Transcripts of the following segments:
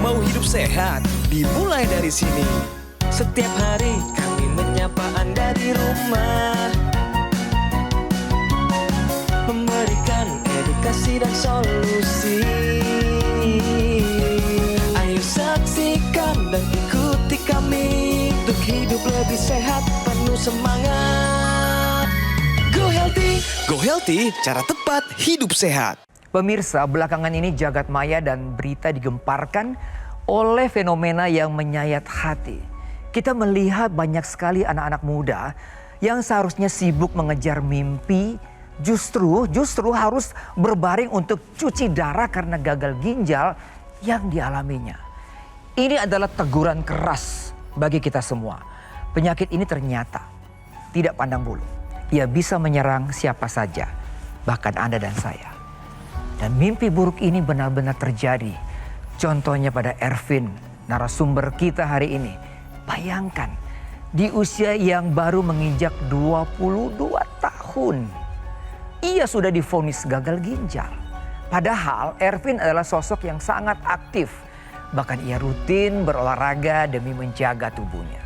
Mau hidup sehat, dimulai dari sini. Setiap hari kami menyapa Anda di rumah, memberikan edukasi dan solusi. Ayo saksikan dan ikuti kami untuk hidup lebih sehat, penuh semangat. Go Healthy, cara tepat hidup sehat. Pemirsa, belakangan ini jagat maya dan berita digemparkan oleh fenomena yang menyayat hati. Kita melihat banyak sekali anak-anak muda yang seharusnya sibuk mengejar mimpi, justru harus berbaring untuk cuci darah karena gagal ginjal yang dialaminya. Ini adalah teguran keras bagi kita semua. Penyakit ini ternyata tidak pandang bulu. Ia bisa menyerang siapa saja, bahkan Anda dan saya. Dan mimpi buruk ini benar-benar terjadi. Contohnya pada Ervin, narasumber kita hari ini. Bayangkan, di usia yang baru menginjak 22 tahun. Ia sudah divonis gagal ginjal. Padahal Ervin adalah sosok yang sangat aktif. Bahkan ia rutin berolahraga demi menjaga tubuhnya.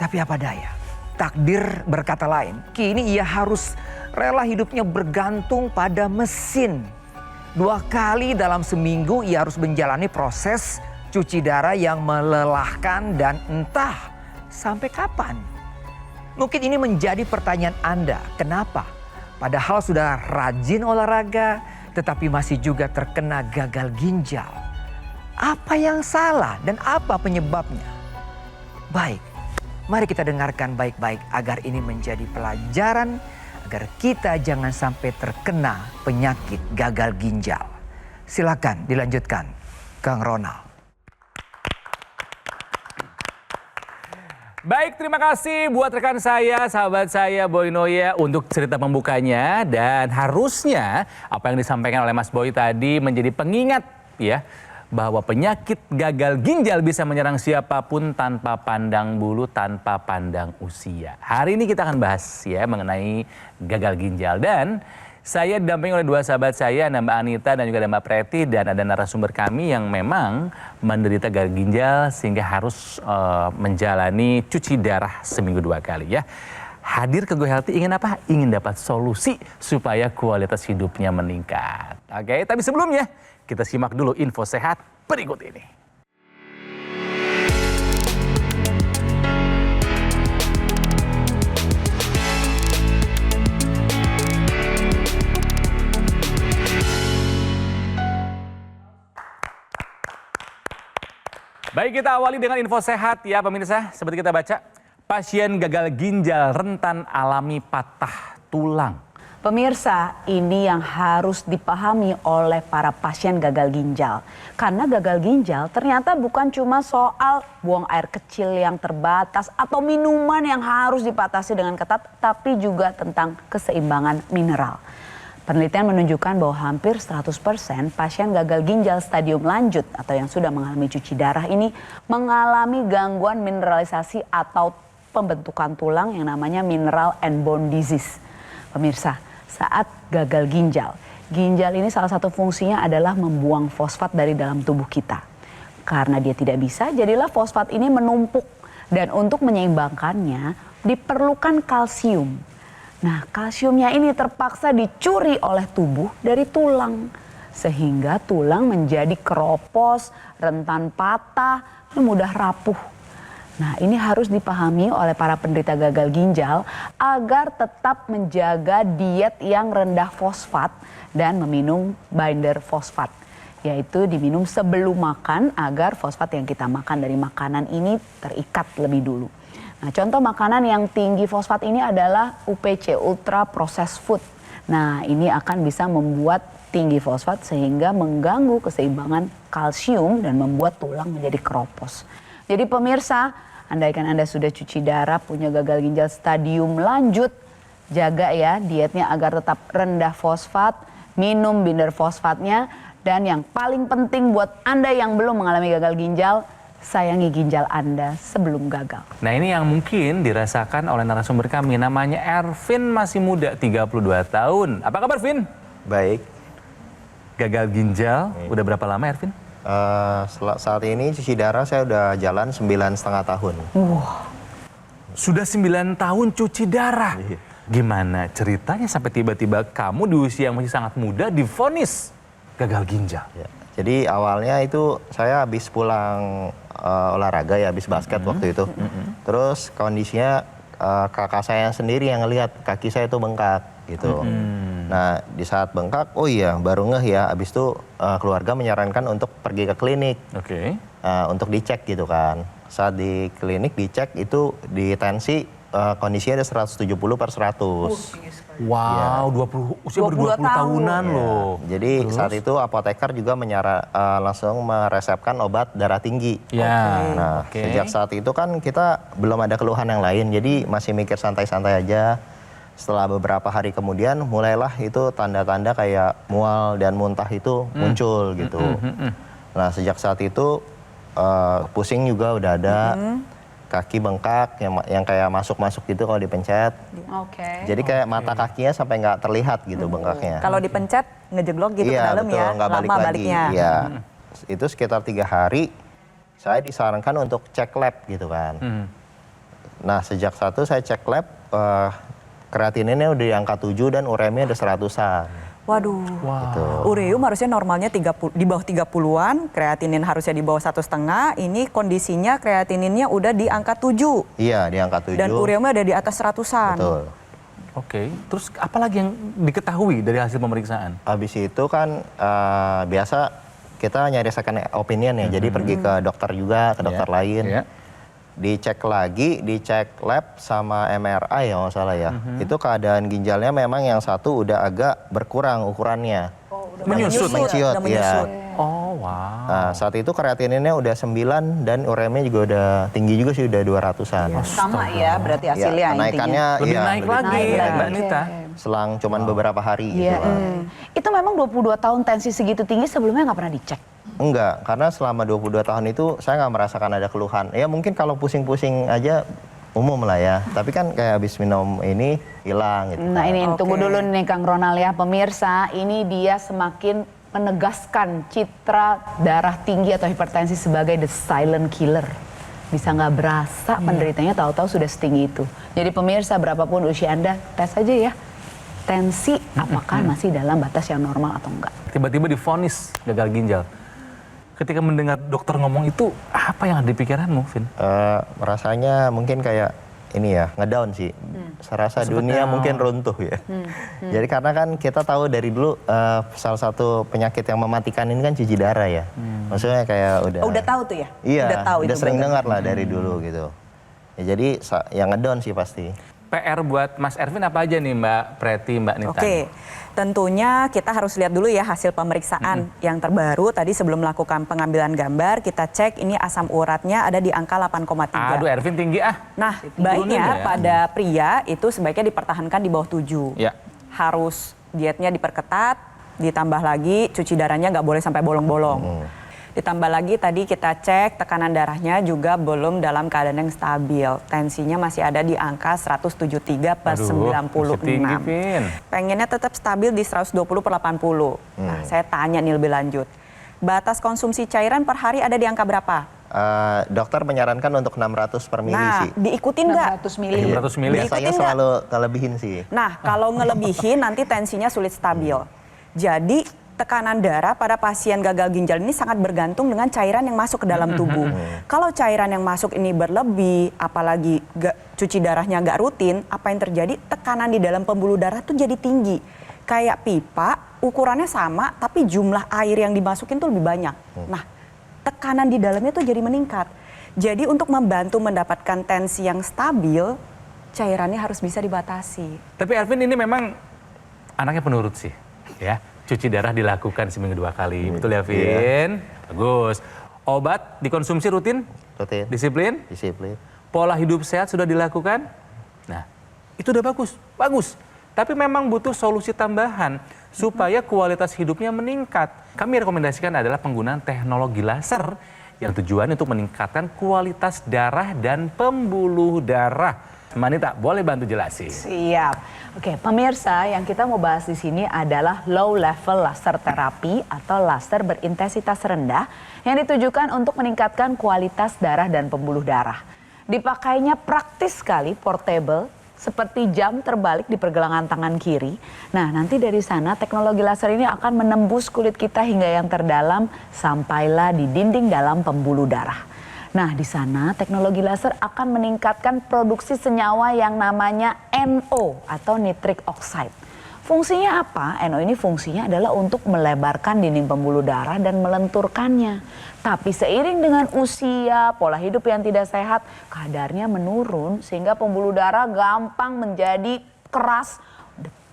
Tapi apa daya, takdir berkata lain. Kini ia harus rela hidupnya bergantung pada mesin. 2 kali dalam seminggu ia harus menjalani proses cuci darah yang melelahkan dan entah sampai kapan. Mungkin ini menjadi pertanyaan Anda, kenapa? Padahal sudah rajin olahraga tetapi masih juga terkena gagal ginjal. Apa yang salah dan apa penyebabnya? Baik, mari kita dengarkan baik-baik agar ini menjadi pelajaran agar kita jangan sampai terkena penyakit gagal ginjal. Silakan dilanjutkan, Kang Ronald. Baik, terima kasih buat rekan saya, sahabat saya Boy Noya untuk cerita pembukanya. Dan harusnya apa yang disampaikan oleh Mas Boy tadi menjadi pengingat ya, bahwa penyakit gagal ginjal bisa menyerang siapapun tanpa pandang bulu, tanpa pandang usia. Hari ini kita akan bahas ya mengenai gagal ginjal. Dan saya didampingi oleh 2 sahabat saya, Mbak Anita dan juga Mbak Preti. Dan ada narasumber kami yang memang menderita gagal ginjal sehingga harus menjalani cuci darah seminggu 2 kali ya. Hadir ke Go Healthy ingin apa? Ingin dapat solusi supaya kualitas hidupnya meningkat. Oke, tapi sebelumnya kita simak dulu info sehat berikut ini. Baik, kita awali dengan info sehat ya pemirsa. Seperti kita baca, pasien gagal ginjal rentan alami patah tulang. Pemirsa, ini yang harus dipahami oleh para pasien gagal ginjal. Karena gagal ginjal ternyata bukan cuma soal buang air kecil yang terbatas atau minuman yang harus dipatasi dengan ketat, tapi juga tentang keseimbangan mineral. Penelitian menunjukkan bahwa hampir 100% pasien gagal ginjal stadium lanjut atau yang sudah mengalami cuci darah ini mengalami gangguan mineralisasi atau pembentukan tulang yang namanya mineral and bone disease. Pemirsa, saat gagal ginjal ini salah satu fungsinya adalah membuang fosfat dari dalam tubuh kita. Karena dia tidak bisa, jadilah fosfat ini menumpuk. Dan untuk menyeimbangkannya diperlukan kalsium. Nah, kalsiumnya ini terpaksa dicuri oleh tubuh dari tulang. Sehingga tulang menjadi keropos, rentan patah, dan mudah rapuh. Nah, ini harus dipahami oleh para penderita gagal ginjal agar tetap menjaga diet yang rendah fosfat dan meminum binder fosfat. Yaitu diminum sebelum makan agar fosfat yang kita makan dari makanan ini terikat lebih dulu. Nah, contoh makanan yang tinggi fosfat ini adalah UPC, Ultra Processed Food. Nah, ini akan bisa membuat tinggi fosfat sehingga mengganggu keseimbangan kalsium dan membuat tulang menjadi keropos. Jadi pemirsa, andaikan Anda sudah cuci darah, punya gagal ginjal stadium lanjut, jaga ya dietnya agar tetap rendah fosfat, minum binder fosfatnya, dan yang paling penting buat Anda yang belum mengalami gagal ginjal, sayangi ginjal Anda sebelum gagal. Nah, ini yang mungkin dirasakan oleh narasumber kami, namanya Ervin, masih muda, 32 tahun. Apa kabar, Vin? Baik. Gagal ginjal, udah berapa lama Ervin? Saat ini cuci darah saya udah jalan 9,5 tahun. Sudah 9 tahun cuci darah. Iya. Gimana ceritanya sampai tiba-tiba kamu di usia yang masih sangat muda divonis gagal ginjal? Ya. Jadi awalnya itu saya habis pulang olahraga ya, habis basket waktu itu. Terus kondisinya kakak saya sendiri yang ngelihat kaki saya itu bengkak gitu. Nah di saat bengkak, oh iya baru ngeh ya, habis itu keluarga menyarankan untuk pergi ke klinik. Oke. Untuk dicek gitu kan. Saat di klinik dicek itu di tensi kondisinya ada 170/100. Wow, 20 usia baru 20 tahunan loh. Jadi saat itu apoteker juga langsung meresepkan obat darah tinggi. Ya. Nah, sejak saat itu kan kita belum ada keluhan yang lain, jadi masih mikir santai-santai aja. Setelah beberapa hari kemudian mulailah itu tanda-tanda kayak mual dan muntah itu muncul gitu. Nah, sejak saat itu pusing juga udah ada. Kaki bengkak yang kayak masuk-masuk gitu kalau dipencet. Oke. Jadi kayak mata kakinya sampai nggak terlihat gitu bengkaknya. Kalau dipencet ngejeglok gitu ke dalam betul, ya, nggak balik lama lagi. baliknya. Iya. Itu sekitar 3 hari saya disarankan untuk cek lab gitu kan. Nah sejak satu saya cek lab, kreatininnya udah di angka 7 dan uremia udah 100-an. Waduh, Gitu. ureum harusnya normalnya 30, di bawah 30-an, kreatinin harusnya di bawah 1,5, ini kondisinya kreatininnya udah di angka 7. Iya di angka 7. Dan ureumnya ada di atas 100-an. Betul. Oke, terus apa lagi yang diketahui dari hasil pemeriksaan? Habis itu kan biasa kita nyari second opinion ya, jadi pergi ke dokter juga, ke dokter lain. Iya. Dicek lagi, dicek lab sama MRI ya nggak salah ya. Itu keadaan ginjalnya memang yang satu udah agak berkurang ukurannya. Menyusut. Menciut, udah menyusut. ya. Oh, wow. Nah, saat itu kreatininnya udah 9 dan uremia juga udah tinggi juga sih, udah 200-an. Sama ya berarti Ya, hasilnya kenaikannya Lebih iya, naik lagi, naik lagi. Mbak Nita. selang cuman beberapa hari gitu. Iya. kan. Itu memang 22 tahun tensi segitu tinggi sebelumnya nggak pernah dicek. Enggak, karena selama 22 tahun itu saya nggak merasakan ada keluhan. Ya mungkin kalau pusing-pusing aja umum lah ya. Tapi kan kayak habis minum ini hilang gitu. Nah ini Oke. tunggu dulu nih Kang Ronald ya pemirsa, ini dia semakin menegaskan citra darah tinggi atau hipertensi sebagai the silent killer. Bisa nggak berasa penderitanya tahu-tahu sudah setinggi itu. Jadi pemirsa berapapun usia Anda, tes aja ya. Tensi apakah masih dalam batas yang normal atau enggak. Tiba-tiba divonis gagal ginjal. Ketika mendengar dokter ngomong itu, apa yang ada di pikiranmu, Vin? Rasanya mungkin kayak ini ya, ngedown sih. Saya rasa dunia mungkin runtuh ya. Jadi karena kan kita tahu dari dulu salah satu penyakit yang mematikan ini kan cuci darah ya. Maksudnya kayak udah. Oh, udah tahu tuh ya? Iya, Udah tahu udah itu sering berarti. dengar lah dari dulu gitu. Ya, jadi yang ngedown sih pasti. PR buat Mas Ervin apa aja nih Mbak Preti, Mbak Nita? Oke, tentunya kita harus lihat dulu ya hasil pemeriksaan yang terbaru. Tadi sebelum melakukan pengambilan gambar, kita cek ini asam uratnya ada di angka 8,3. Aduh, Ervin tinggi ah. Nah, Turunin baiknya ya. pada pria itu sebaiknya dipertahankan di bawah 7. Ya. Harus dietnya diperketat, ditambah lagi cuci darahnya nggak boleh sampai bolong-bolong. Ditambah lagi tadi kita cek tekanan darahnya juga belum dalam keadaan yang stabil. Tensinya masih ada di angka 173/96. masih tinggi, Vin. Pengennya tetap stabil di 120/80. Nah, saya tanya nih lebih lanjut. Batas konsumsi cairan per hari ada di angka berapa? Dokter menyarankan untuk 600 per mili Nah, sih. diikutin nggak? 600 mili. 600 mili. Biasanya diikutin nggak? selalu kelebihin sih. Nah, kalau ngelebihin nanti tensinya sulit stabil. Jadi tekanan darah pada pasien gagal ginjal ini sangat bergantung dengan cairan yang masuk ke dalam tubuh. Kalau cairan yang masuk ini berlebih, apalagi cuci darahnya nggak rutin, apa yang terjadi? Tekanan di dalam pembuluh darah tuh jadi tinggi. Kayak pipa, ukurannya sama, tapi jumlah air yang dimasukin tuh lebih banyak. Nah, tekanan di dalamnya tuh jadi meningkat. Jadi untuk membantu mendapatkan tensi yang stabil, cairannya harus bisa dibatasi. Tapi Ervin ini memang anaknya penurut sih, ya. Cuci darah dilakukan seminggu 2 kali, betul ya Vin? Bagus. Obat dikonsumsi rutin? Rutin. Disiplin? Disiplin. Pola hidup sehat sudah dilakukan? Nah, itu udah bagus, bagus. Tapi memang butuh solusi tambahan supaya kualitas hidupnya meningkat. Kami rekomendasikan adalah penggunaan teknologi laser yang tujuan untuk meningkatkan kualitas darah dan pembuluh darah. Manita, boleh bantu jelasin? Siap. Oke, pemirsa, yang kita mau bahas di sini adalah low level laser terapi atau laser berintensitas rendah yang ditujukan untuk meningkatkan kualitas darah dan pembuluh darah. Dipakainya praktis sekali, portable, seperti jam terbalik di pergelangan tangan kiri. Nah, nanti dari sana teknologi laser ini akan menembus kulit kita hingga yang terdalam sampailah di dinding dalam pembuluh darah. Nah, di sana teknologi laser akan meningkatkan produksi senyawa yang namanya NO atau nitric oxide. Fungsinya apa? NO ini fungsinya adalah untuk melebarkan dinding pembuluh darah dan melenturkannya. Tapi seiring dengan usia, pola hidup yang tidak sehat, kadarnya menurun sehingga pembuluh darah gampang menjadi keras,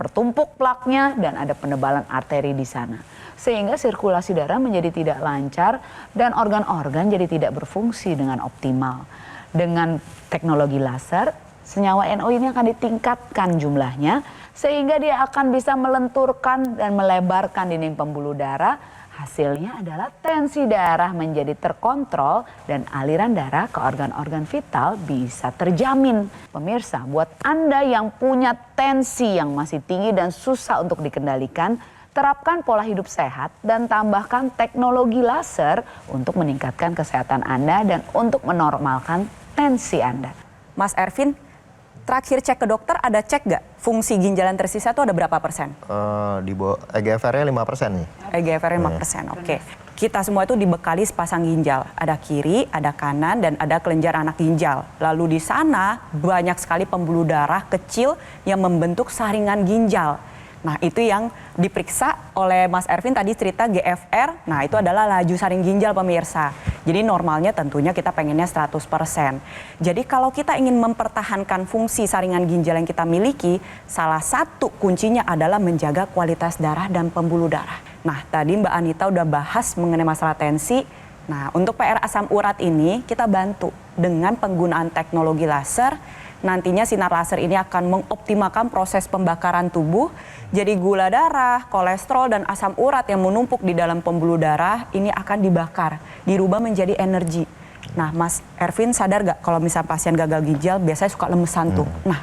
bertumpuk plaknya dan ada penebalan arteri di sana. Sehingga sirkulasi darah menjadi tidak lancar dan organ-organ jadi tidak berfungsi dengan optimal. Dengan teknologi laser, senyawa NO ini akan ditingkatkan jumlahnya sehingga dia akan bisa melenturkan dan melebarkan dinding pembuluh darah. Hasilnya adalah tensi darah menjadi terkontrol dan aliran darah ke organ-organ vital bisa terjamin. Pemirsa, buat Anda yang punya tensi yang masih tinggi dan susah untuk dikendalikan, terapkan pola hidup sehat dan tambahkan teknologi laser untuk meningkatkan kesehatan Anda dan untuk menormalkan tensi Anda. Mas Ervin, terakhir cek ke dokter ada cek nggak fungsi ginjal yang tersisa itu ada berapa persen? Di bawah EGFR-nya 5% nih. EGFR-nya 5%, oke. Kita semua itu dibekali sepasang ginjal. Ada kiri, ada kanan, dan ada kelenjar anak ginjal. Lalu di sana banyak sekali pembuluh darah kecil yang membentuk saringan ginjal. Nah, itu yang diperiksa oleh Mas Ervin tadi cerita GFR. Nah, itu adalah laju saring ginjal pemirsa. Jadi normalnya tentunya kita pengennya 100%. Jadi kalau kita ingin mempertahankan fungsi saringan ginjal yang kita miliki, salah satu kuncinya adalah menjaga kualitas darah dan pembuluh darah. Nah, tadi Mbak Anita udah bahas mengenai masalah tensi. Nah, untuk PR asam urat ini kita bantu dengan penggunaan teknologi laser. Nantinya sinar laser ini akan mengoptimalkan proses pembakaran tubuh. Jadi gula darah, kolesterol, dan asam urat yang menumpuk di dalam pembuluh darah ini akan dibakar, dirubah menjadi energi. Nah, Mas Ervin sadar gak kalau misalnya pasien gagal ginjal biasanya suka lemesan tuh. Nah,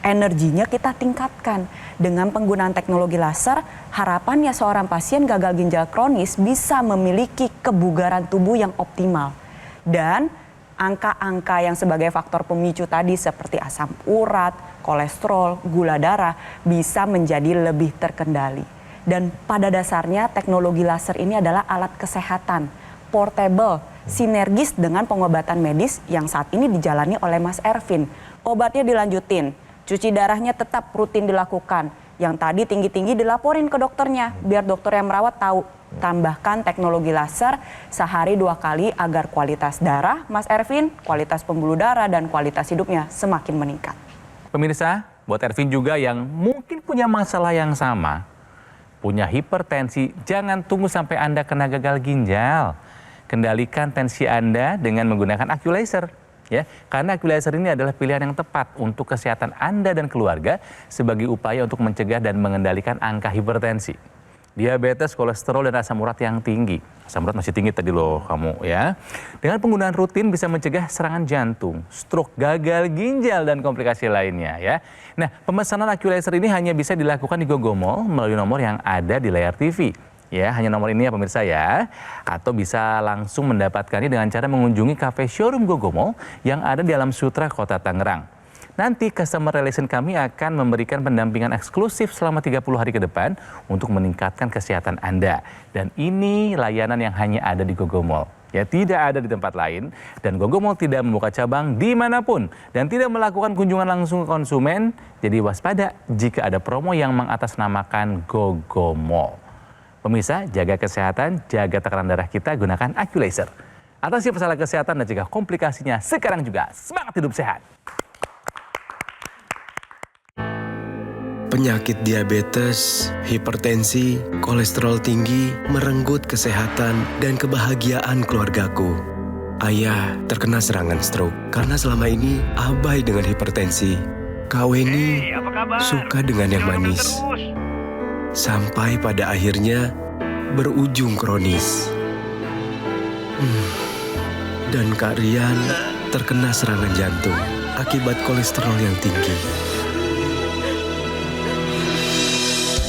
energinya kita tingkatkan. Dengan penggunaan teknologi laser, harapannya seorang pasien gagal ginjal kronis bisa memiliki kebugaran tubuh yang optimal. Dan angka-angka yang sebagai faktor pemicu tadi seperti asam urat, kolesterol, gula darah bisa menjadi lebih terkendali. Dan pada dasarnya teknologi laser ini adalah alat kesehatan, portable, sinergis dengan pengobatan medis yang saat ini dijalani oleh Mas Ervin. Obatnya dilanjutin, cuci darahnya tetap rutin dilakukan. Yang tadi tinggi-tinggi dilaporin ke dokternya, biar dokter yang merawat tahu. Tambahkan teknologi laser sehari 2 kali agar kualitas darah Mas Ervin, kualitas pembuluh darah, dan kualitas hidupnya semakin meningkat. Pemirsa, buat Ervin juga yang mungkin punya masalah yang sama, punya hipertensi, jangan tunggu sampai Anda kena gagal ginjal. Kendalikan tensi Anda dengan menggunakan AccuLaser. Ya, karena AccuLaser ini adalah pilihan yang tepat untuk kesehatan Anda dan keluarga sebagai upaya untuk mencegah dan mengendalikan angka hipertensi, diabetes, kolesterol, dan asam urat yang tinggi. Asam urat masih tinggi tadi loh kamu ya. Dengan penggunaan rutin bisa mencegah serangan jantung, stroke, gagal ginjal, dan komplikasi lainnya ya. Nah, pemesanan AccuLaser ini hanya bisa dilakukan di Gogomall melalui nomor yang ada di layar TV. Ya, hanya nomor ini ya pemirsa ya. Atau bisa langsung mendapatkannya dengan cara mengunjungi cafe showroom Gogomall yang ada di Alam Sutra, Kota Tangerang. Nanti customer relation kami akan memberikan pendampingan eksklusif selama 30 hari ke depan untuk meningkatkan kesehatan Anda. Dan ini layanan yang hanya ada di Gogomall. Ya, tidak ada di tempat lain. Dan Gogomall tidak membuka cabang dimanapun. Dan tidak melakukan kunjungan langsung ke konsumen. Jadi waspada jika ada promo yang mengatasnamakan Gogomall. Pemirsa, jaga kesehatan, jaga tekanan darah kita, gunakan AccuLaser. Atasi masalah kesehatan dan cegah komplikasinya sekarang juga. Semangat hidup sehat! Penyakit diabetes, hipertensi, kolesterol tinggi merenggut kesehatan dan kebahagiaan keluargaku. Ayah terkena serangan stroke karena selama ini abai dengan hipertensi. Kak Weni suka dengan yang manis. Sampai pada akhirnya berujung kronis. Dan Kak Rian terkena serangan jantung. akibat kolesterol yang tinggi.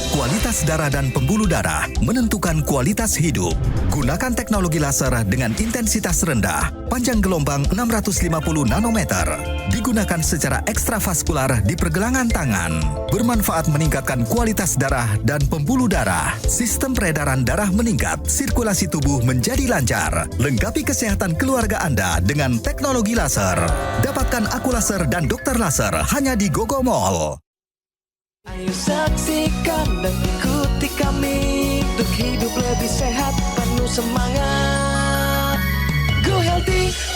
Kualitas darah dan pembuluh darah menentukan kualitas hidup. Gunakan teknologi laser dengan intensitas rendah, panjang gelombang 650 nanometer. Digunakan secara ekstravaskular di pergelangan tangan. Bermanfaat meningkatkan kualitas darah dan pembuluh darah. Sistem peredaran darah meningkat, sirkulasi tubuh menjadi lancar. Lengkapi kesehatan keluarga Anda dengan teknologi laser. Dapatkan aku laser dan dokter laser hanya di Gogo Mall. Ayo saksikan dan ikuti kami untuk hidup lebih sehat, penuh semangat.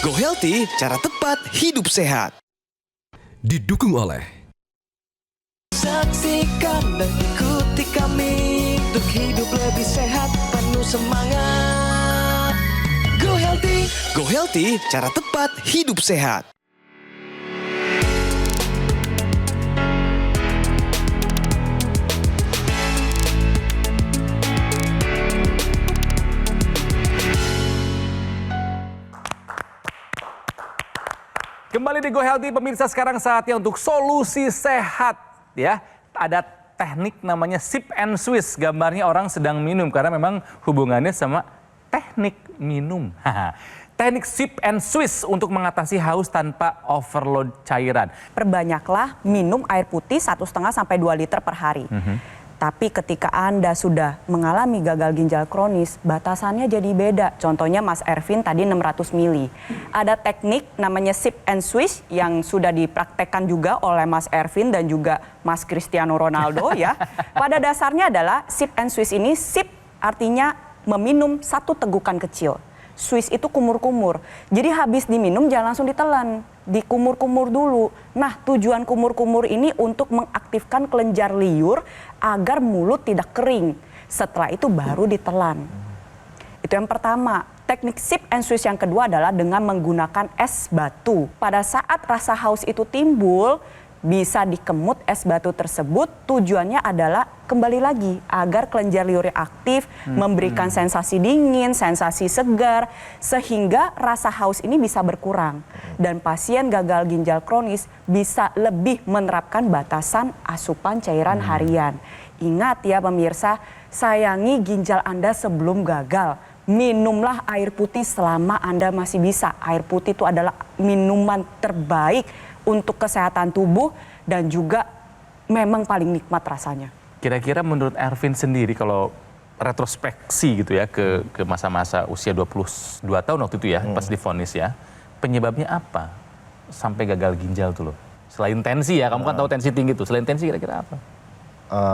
Go Healthy, cara tepat hidup sehat. Didukung oleh Saksikan dan ikuti kami untuk hidup lebih sehat, penuh semangat. Go Healthy, cara tepat hidup sehat. Kembali di Go Healthy, pemirsa, sekarang saatnya untuk solusi sehat ya. Ada teknik namanya sip and swish, gambarnya orang sedang minum karena memang hubungannya sama teknik minum. Teknik sip and swish untuk mengatasi haus tanpa overload cairan. Perbanyaklah minum air putih 1,5 sampai 2 liter per hari. Tapi ketika Anda sudah mengalami gagal ginjal kronis, batasannya jadi beda. Contohnya Mas Ervin tadi 600 mili. Ada teknik namanya sip and swish yang sudah dipraktekkan juga oleh Mas Ervin dan juga Mas Cristiano Ronaldo ya. Pada dasarnya adalah sip and swish ini, sip artinya meminum 1 tegukan kecil. Swish itu kumur-kumur. Jadi habis diminum jangan langsung ditelan, dikumur-kumur dulu. Nah, tujuan kumur-kumur ini untuk mengaktifkan kelenjar liur agar mulut tidak kering. Setelah itu baru ditelan. Itu yang pertama. Teknik sip and swish yang kedua adalah dengan menggunakan es batu. Pada saat rasa haus itu timbul, bisa dikemut es batu tersebut, tujuannya adalah kembali lagi agar kelenjar liurnya aktif, memberikan sensasi dingin, sensasi segar, sehingga rasa haus ini bisa berkurang. Dan pasien gagal ginjal kronis bisa lebih menerapkan batasan asupan cairan harian. Ingat ya pemirsa, sayangi ginjal Anda sebelum gagal. Minumlah air putih selama Anda masih bisa. Air putih itu adalah minuman terbaik untuk kesehatan tubuh dan juga memang paling nikmat rasanya. Kira-kira menurut Ervin sendiri kalau retrospeksi gitu ya ke masa-masa usia 22 tahun waktu itu ya, pas divonis ya, penyebabnya apa sampai gagal ginjal tuh loh? Selain tensi ya, kamu kan tahu tensi tinggi tuh, selain tensi kira-kira apa?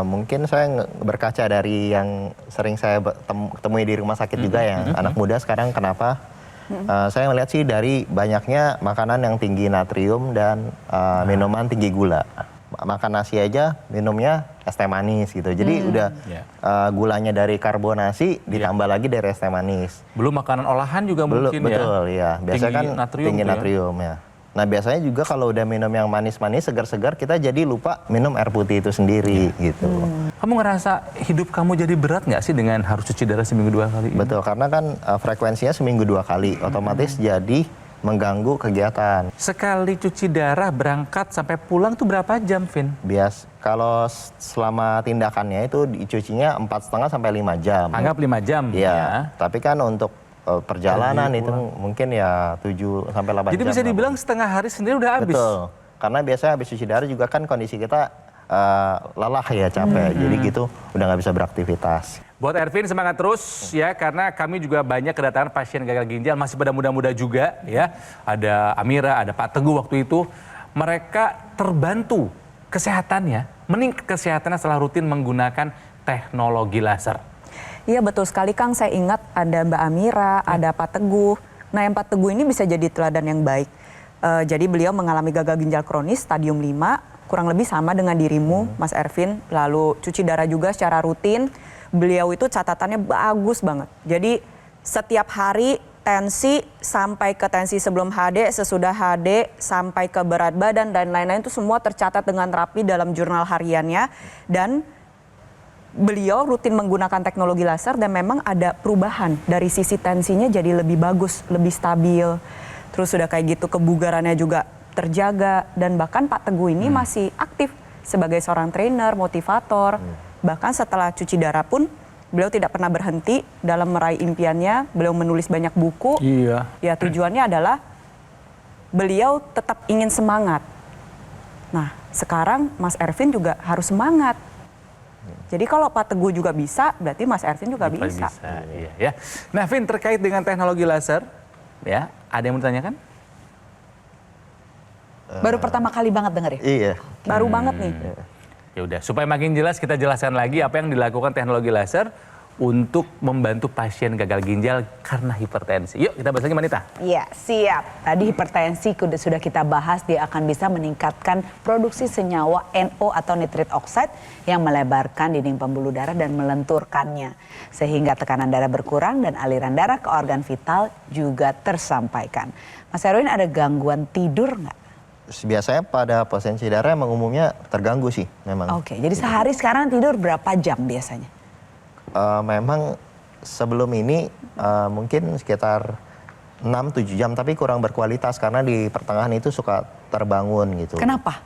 Mungkin saya berkaca dari yang sering saya temui di rumah sakit juga ya, anak muda sekarang kenapa? Saya melihat sih dari banyaknya makanan yang tinggi natrium dan minuman tinggi gula. Makan nasi aja minumnya es teh manis gitu. Jadi udah gulanya dari karbonasi ditambah lagi dari es teh manis. Belum makanan olahan juga mungkin ya? Betul ya. Biasanya kan tinggi natrium ya. Nah biasanya juga kalau udah minum yang manis-manis, segar-segar, kita jadi lupa minum air putih itu sendiri gitu. Kamu ngerasa hidup kamu jadi berat nggak sih dengan harus cuci darah seminggu 2 kali? Betul, karena kan frekuensinya seminggu 2 kali, otomatis jadi mengganggu kegiatan. Sekali cuci darah berangkat sampai pulang tuh berapa jam, Vin? Kalau selama tindakannya itu dicucinya 4,5 sampai 5 jam. Anggap 5 jam. Iya, tapi kan untuk perjalanan itu mungkin ya 7 sampai 8 jam. Jadi bisa dibilang setengah hari sendiri udah habis. Betul. Karena biasanya habis cuci darah juga kan kondisi kita lelah ya, capek. Jadi gitu udah nggak bisa beraktivitas. Buat Ervin semangat terus ya, karena kami juga banyak kedatangan pasien gagal ginjal masih pada muda-muda juga ya. Ada Amira, ada Pak Teguh waktu itu. Mereka terbantu kesehatannya, meningkat kesehatannya setelah rutin menggunakan teknologi laser. Iya betul sekali Kang, saya ingat ada Mbak Amira, ada Pak Teguh. Nah yang Pak Teguh ini bisa jadi teladan yang baik. Jadi beliau mengalami gagal ginjal kronis stadium 5, kurang lebih sama dengan dirimu Mas Ervin. Lalu cuci darah juga secara rutin. Beliau itu catatannya bagus banget. Jadi setiap hari tensi sampai ke tensi sebelum HD, sesudah HD, sampai ke berat badan dan lain-lain itu semua tercatat dengan rapi dalam jurnal hariannya. Dan beliau rutin menggunakan teknologi laser dan memang ada perubahan dari sisi tensinya jadi lebih bagus, lebih stabil. Terus sudah kayak gitu kebugarannya juga terjaga, dan bahkan Pak Teguh ini masih aktif sebagai seorang trainer, motivator. Bahkan setelah cuci darah pun beliau tidak pernah berhenti dalam meraih impiannya. Beliau menulis banyak buku. Iya. Ya, tujuannya adalah beliau tetap ingin semangat. Nah, sekarang Mas Ervin juga harus semangat. Jadi kalau Pak Teguh juga bisa, berarti Mas Ervin juga bisa. Iya, ya. Nah, Vin, terkait dengan teknologi laser, ya, ada yang mau ditanyakan? Baru pertama kali banget denger ya? Iya. Baru banget nih. Ya udah, supaya makin jelas kita jelaskan lagi apa yang dilakukan teknologi laser untuk membantu pasien gagal ginjal karena hipertensi. Yuk kita bahas lagi, Manita. Iya, siap. Tadi hipertensi sudah kita bahas, dia akan bisa meningkatkan produksi senyawa NO atau nitric oxide yang melebarkan dinding pembuluh darah dan melenturkannya. Sehingga tekanan darah berkurang dan aliran darah ke organ vital juga tersampaikan. Mas Erwin, ada gangguan tidur nggak? Biasanya pada pasien darah emang umumnya terganggu sih memang. Oke, jadi sehari sekarang tidur berapa jam biasanya? Memang sebelum ini mungkin sekitar 6-7 jam, tapi kurang berkualitas karena di pertengahan itu suka terbangun gitu. Kenapa?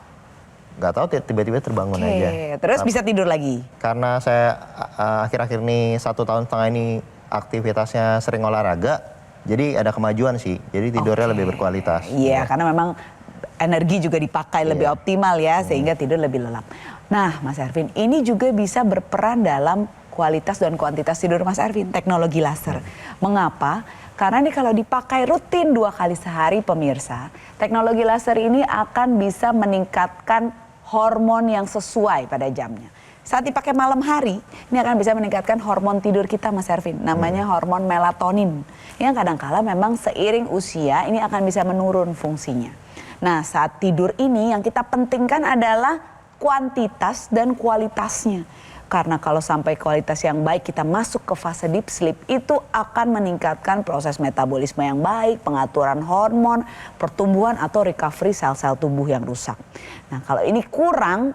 Nggak tahu, tiba-tiba terbangun aja. Terus bisa tidur lagi? Karena saya akhir-akhir ini 1,5 tahun ini aktivitasnya sering olahraga, jadi ada kemajuan sih. Jadi tidurnya lebih berkualitas. Iya, karena memang energi juga dipakai lebih optimal ya, sehingga tidur lebih lelap. Nah, Mas Ervin, ini juga bisa berperan dalam kualitas dan kuantitas tidur Mas Ervin, teknologi laser. Mengapa? Karena ini kalau dipakai rutin 2 kali sehari pemirsa, teknologi laser ini akan bisa meningkatkan hormon yang sesuai pada jamnya. Saat dipakai malam hari, ini akan bisa meningkatkan hormon tidur kita Mas Ervin, namanya hormon melatonin. Yang kadang-kala memang seiring usia ini akan bisa menurun fungsinya. Nah, saat tidur ini yang kita pentingkan adalah kuantitas dan kualitasnya. Karena kalau sampai kualitas yang baik kita masuk ke fase deep sleep, itu akan meningkatkan proses metabolisme yang baik, pengaturan hormon, pertumbuhan atau recovery sel-sel tubuh yang rusak. Nah, kalau ini kurang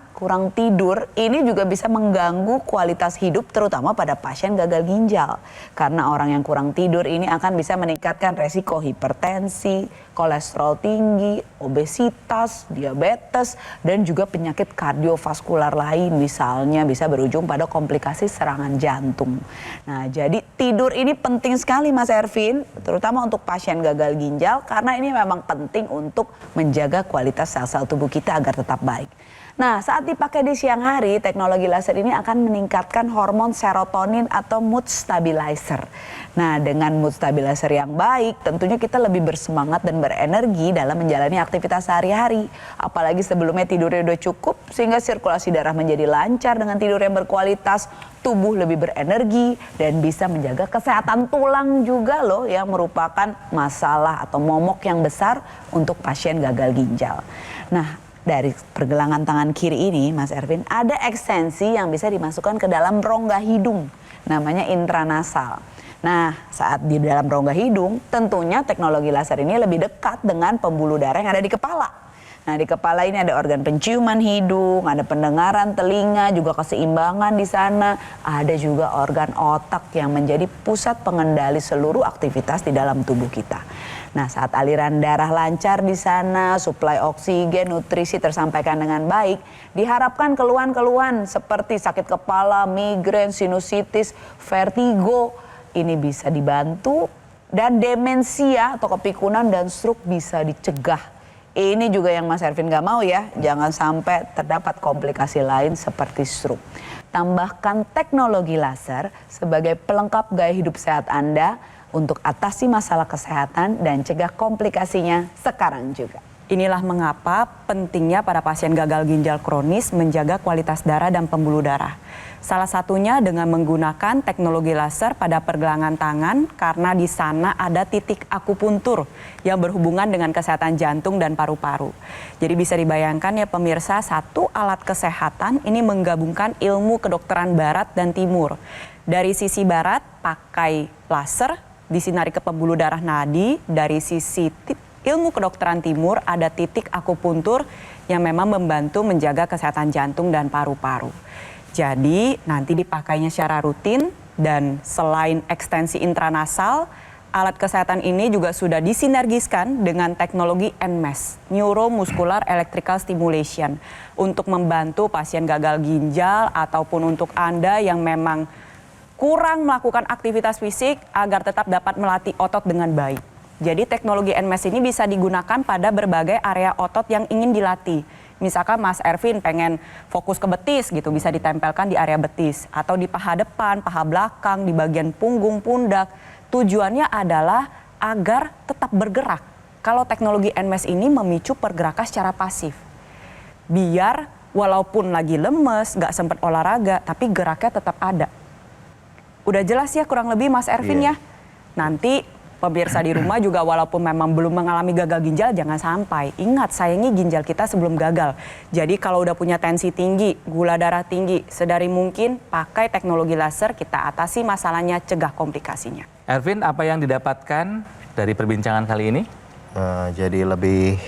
tidur, ini juga bisa mengganggu kualitas hidup terutama pada pasien gagal ginjal. Karena orang yang kurang tidur ini akan bisa meningkatkan resiko hipertensi, kolesterol tinggi, obesitas, diabetes, dan juga penyakit kardiovaskular lain. Misalnya bisa berujung pada komplikasi serangan jantung. Nah, jadi tidur ini penting sekali Mas Ervin, terutama untuk pasien gagal ginjal, karena ini memang penting untuk menjaga kualitas sel-sel tubuh kita agar tetap baik. Nah, saat dipakai di siang hari, teknologi laser ini akan meningkatkan hormon serotonin atau mood stabilizer. Nah, dengan mood stabilizer yang baik, tentunya kita lebih bersemangat dan berenergi dalam menjalani aktivitas sehari-hari. Apalagi sebelumnya tidurnya udah cukup, sehingga sirkulasi darah menjadi lancar dengan tidur yang berkualitas, tubuh lebih berenergi, dan bisa menjaga kesehatan tulang juga loh, yang merupakan masalah atau momok yang besar untuk pasien gagal ginjal. Nah, dari pergelangan tangan kiri ini, Mas Ervin, ada ekstensi yang bisa dimasukkan ke dalam rongga hidung, namanya intranasal. Nah, saat di dalam rongga hidung, tentunya teknologi laser ini lebih dekat dengan pembuluh darah yang ada di kepala. Nah, di kepala ini ada organ penciuman hidung, ada pendengaran telinga, juga keseimbangan di sana. Ada juga organ otak yang menjadi pusat pengendali seluruh aktivitas di dalam tubuh kita. Nah, saat aliran darah lancar di sana, suplai oksigen, nutrisi tersampaikan dengan baik, diharapkan keluhan-keluhan seperti sakit kepala, migrain, sinusitis, vertigo, ini bisa dibantu, dan demensia atau kepikunan dan stroke bisa dicegah. Ini juga yang Mas Ervin gak mau ya, jangan sampai terdapat komplikasi lain seperti stroke. Tambahkan teknologi laser sebagai pelengkap gaya hidup sehat Anda untuk atasi masalah kesehatan dan cegah komplikasinya sekarang juga. Inilah mengapa pentingnya para pasien gagal ginjal kronis menjaga kualitas darah dan pembuluh darah. Salah satunya dengan menggunakan teknologi laser pada pergelangan tangan, karena di sana ada titik akupuntur yang berhubungan dengan kesehatan jantung dan paru-paru. Jadi bisa dibayangkan ya pemirsa, satu alat kesehatan ini menggabungkan ilmu kedokteran barat dan timur. Dari sisi barat pakai laser, disinari ke pembuluh darah nadi. Dari sisi ilmu kedokteran timur ada titik akupuntur yang memang membantu menjaga kesehatan jantung dan paru-paru. Jadi nanti dipakainya secara rutin, dan selain ekstensi intranasal, Alat kesehatan ini juga sudah disinergiskan dengan teknologi NMES, Neuromuscular Electrical Stimulation, untuk membantu pasien gagal ginjal ataupun untuk Anda yang memang kurang melakukan aktivitas fisik agar tetap dapat melatih otot dengan baik. Jadi teknologi NMES ini bisa digunakan pada berbagai area otot yang ingin dilatih. Misalkan Mas Ervin pengen fokus ke betis gitu, bisa ditempelkan di area betis. Atau di paha depan, paha belakang, di bagian punggung, pundak. Tujuannya adalah agar tetap bergerak. Kalau teknologi NMES ini memicu pergerakan secara pasif. Biar walaupun lagi lemes, nggak sempat olahraga, tapi geraknya tetap ada. Udah jelas ya kurang lebih Mas Ervin ya? Nanti pemirsa di rumah juga walaupun memang belum mengalami gagal ginjal, jangan sampai. Ingat, sayangi ginjal kita sebelum gagal. Jadi kalau udah punya tensi tinggi, gula darah tinggi, sedari mungkin pakai teknologi laser, kita atasi masalahnya, cegah komplikasinya. Ervin, apa yang didapatkan dari perbincangan kali ini? Jadi lebih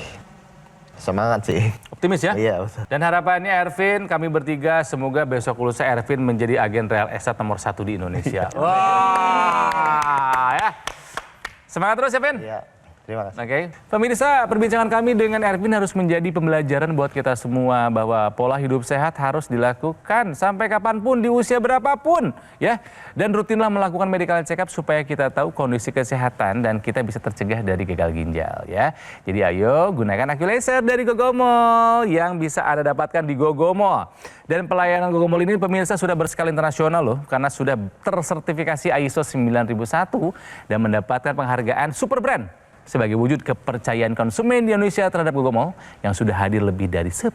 semangat sih. Optimis ya? Iya, betul. Dan harapannya Ervin, kami bertiga semoga besok lusa Ervin menjadi agen real estate nomor 1 di Indonesia. Wah, ya. Semangat terus ya, Vin? Iya, terima kasih. Oke. Pemirsa, perbincangan kami dengan Ervin harus menjadi pembelajaran buat kita semua bahwa pola hidup sehat harus dilakukan sampai kapanpun, di usia berapapun, ya. Dan rutinlah melakukan medical check up supaya kita tahu kondisi kesehatan dan kita bisa tercegah dari gagal ginjal, ya. Jadi ayo gunakan Aculaser dari Gogomol yang bisa Anda dapatkan di Gogomol. Dan pelayanan Gogomol ini pemirsa sudah berskala internasional loh, karena sudah tersertifikasi ISO 9001 dan mendapatkan penghargaan Super Brand sebagai wujud kepercayaan konsumen di Indonesia terhadap Gogomol yang sudah hadir lebih dari 10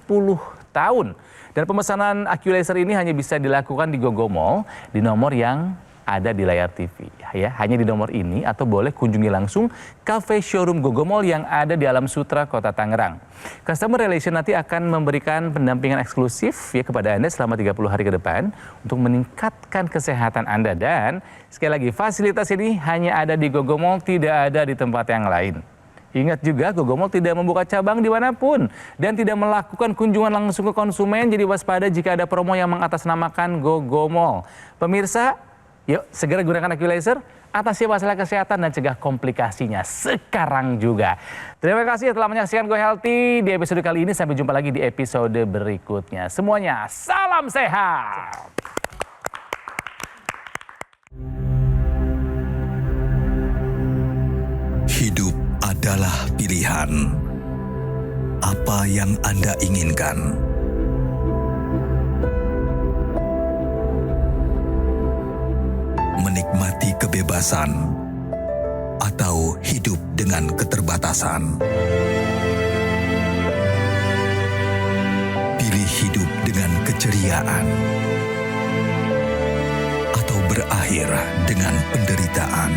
tahun. Dan pemesanan Aculaser ini hanya bisa dilakukan di Gogomol di nomor yang ada di layar TV. Ya, hanya di nomor ini atau boleh kunjungi langsung cafe showroom Gogomol yang ada di Alam Sutra, Kota Tangerang. Customer Relation nanti akan memberikan pendampingan eksklusif ya kepada Anda selama 30 hari ke depan untuk meningkatkan kesehatan Anda. Dan sekali lagi, fasilitas ini hanya ada di Gogomol, tidak ada di tempat yang lain. Ingat juga, Gogomol tidak membuka cabang dimanapun dan tidak melakukan kunjungan langsung ke konsumen. Jadi waspada jika ada promo yang mengatasnamakan Gogomol. Pemirsa, yuk segera gunakan Aculaser, atasi masalah kesehatan dan cegah komplikasinya sekarang juga. Terima kasih telah menyaksikan Go Healthy di episode kali ini. Sampai jumpa lagi di episode berikutnya. Semuanya, salam sehat! Hidup adalah pilihan. Apa yang Anda inginkan? Menikmati kebebasan atau hidup dengan keterbatasan? Pilih hidup dengan keceriaan atau berakhir dengan penderitaan?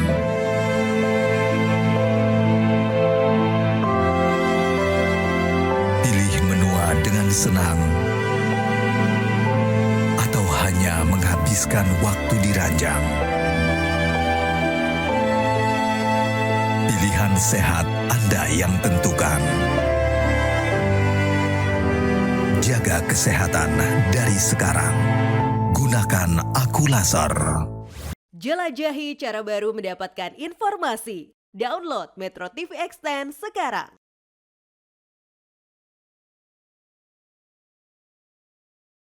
Pilih menua dengan senang atau hanya menghabiskan waktu di ranjang? Pilihan sehat Anda yang tentukan. Jaga kesehatan dari sekarang. Gunakan Aculaser. Jelajahi cara baru mendapatkan informasi. Download Metro TV Extend sekarang.